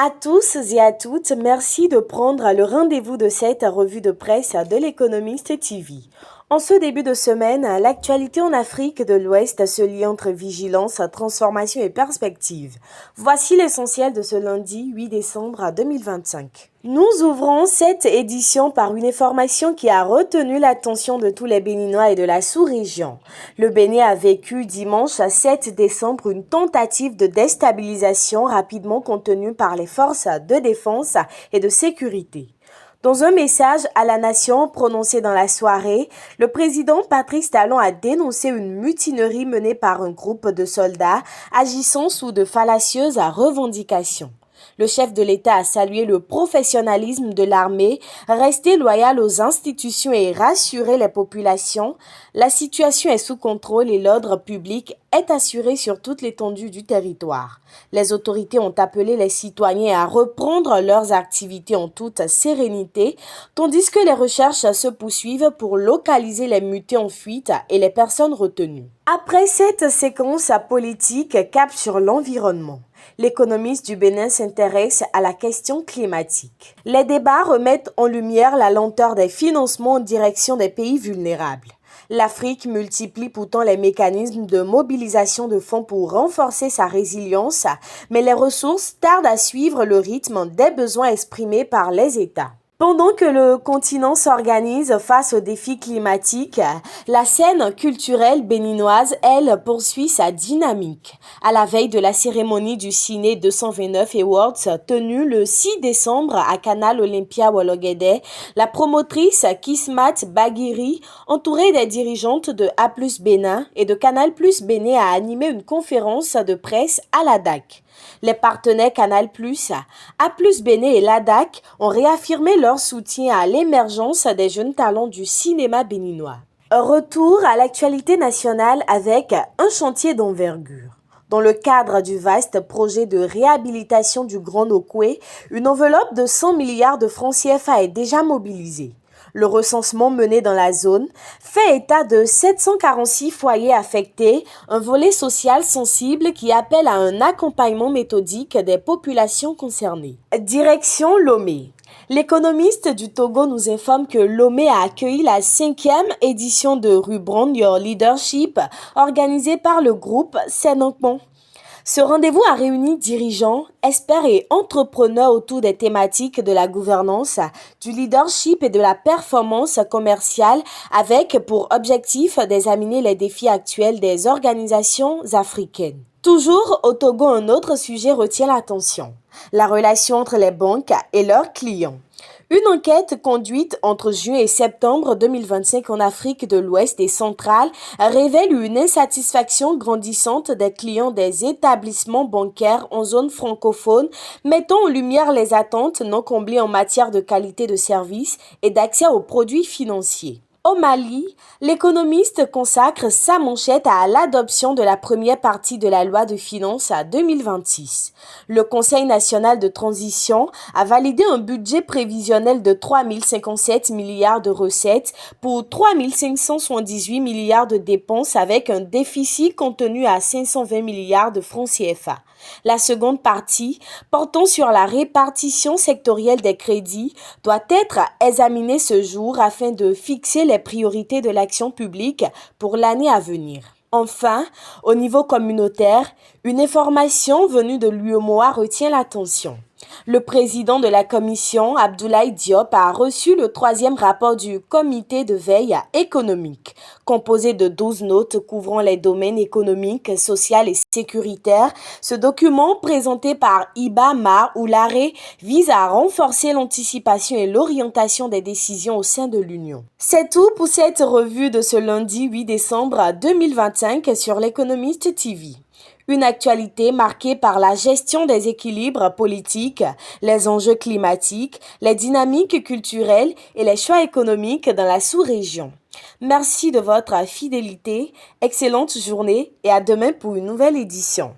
À tous et à toutes, merci de prendre le rendez-vous de cette revue de presse de l'Économiste TV. En ce début de semaine, l'actualité en Afrique de l'Ouest se lie entre vigilance, transformation et perspective. Voici l'essentiel de ce lundi 8 décembre 2025. Nous ouvrons cette édition par une information qui a retenu l'attention de tous les Béninois et de la sous-région. Le Bénin a vécu dimanche 7 décembre une tentative de déstabilisation rapidement contenue par les forces de défense et de sécurité. Dans un message à la nation prononcé dans la soirée, le président Patrice Talon a dénoncé une mutinerie menée par un groupe de soldats agissant sous de fallacieuses revendications. Le chef de l'État a salué le professionnalisme de l'armée, resté loyal aux institutions et rassuré les populations. La situation est sous contrôle et l'ordre public est assuré sur toute l'étendue du territoire. Les autorités ont appelé les citoyens à reprendre leurs activités en toute sérénité, tandis que les recherches se poursuivent pour localiser les mutés en fuite et les personnes retenues. Après cette séquence politique, cap sur l'environnement. L'économiste du Bénin s'intéresse à la question climatique. Les débats remettent en lumière la lenteur des financements en direction des pays vulnérables. L'Afrique multiplie pourtant les mécanismes de mobilisation de fonds pour renforcer sa résilience, mais les ressources tardent à suivre le rythme des besoins exprimés par les États. Pendant que le continent s'organise face aux défis climatiques, la scène culturelle béninoise, elle, poursuit sa dynamique. À la veille de la cérémonie du Ciné 229 Awards tenue le 6 décembre à Canal Olympia Wologede, la promotrice Kismat Baghiri, entourée des dirigeantes de A+ Bénin et de Canal+ Bénin, a animé une conférence de presse à la DAC. Les partenaires Canal+, A+ Bénin et la DAC ont réaffirmé leur soutien à l'émergence des jeunes talents du cinéma béninois. Un retour à l'actualité nationale avec un chantier d'envergure. Dans le cadre du vaste projet de réhabilitation du Grand Nokoué, une enveloppe de 100 milliards de francs CFA est déjà mobilisée. Le recensement mené dans la zone fait état de 746 foyers affectés, un volet social sensible qui appelle à un accompagnement méthodique des populations concernées. Direction Lomé. L'économiste du Togo nous informe que Lomé a accueilli la 5e édition de Rebrand Your Leadership organisée par le groupe Sénankpon. Ce rendez-vous a réuni dirigeants, experts et entrepreneurs autour des thématiques de la gouvernance, du leadership et de la performance commerciale avec pour objectif d'examiner les défis actuels des organisations africaines. Toujours au Togo, un autre sujet retient l'attention, la relation entre les banques et leurs clients. Une enquête conduite entre juin et septembre 2025 en Afrique de l'Ouest et centrale révèle une insatisfaction grandissante des clients des établissements bancaires en zone francophone, mettant en lumière les attentes non comblées en matière de qualité de service et d'accès aux produits financiers. Au Mali, l'économiste consacre sa manchette à l'adoption de la première partie de la loi de finances à 2026. Le Conseil national de transition a validé un budget prévisionnel de 3 057 milliards de recettes pour 3 578 milliards de dépenses avec un déficit contenu à 520 milliards de francs CFA. La seconde partie, portant sur la répartition sectorielle des crédits, doit être examinée ce jour afin de fixer les priorités de l'action publique pour l'année à venir. Enfin, au niveau communautaire, une information venue de l'UEMOA retient l'attention. Le président de la commission, Abdoulaye Diop, a reçu le 3e rapport du comité de veille économique, composé de 12 notes couvrant les domaines économiques, sociaux et sécuritaires. Ce document, présenté par Iba Mar Oulare, vise à renforcer l'anticipation et l'orientation des décisions au sein de l'Union. C'est tout pour cette revue de ce lundi 8 décembre 2025 sur l'Économiste TV. Une actualité marquée par la gestion des équilibres politiques, les enjeux climatiques, les dynamiques culturelles et les choix économiques dans la sous-région. Merci de votre fidélité, excellente journée et à demain pour une nouvelle édition.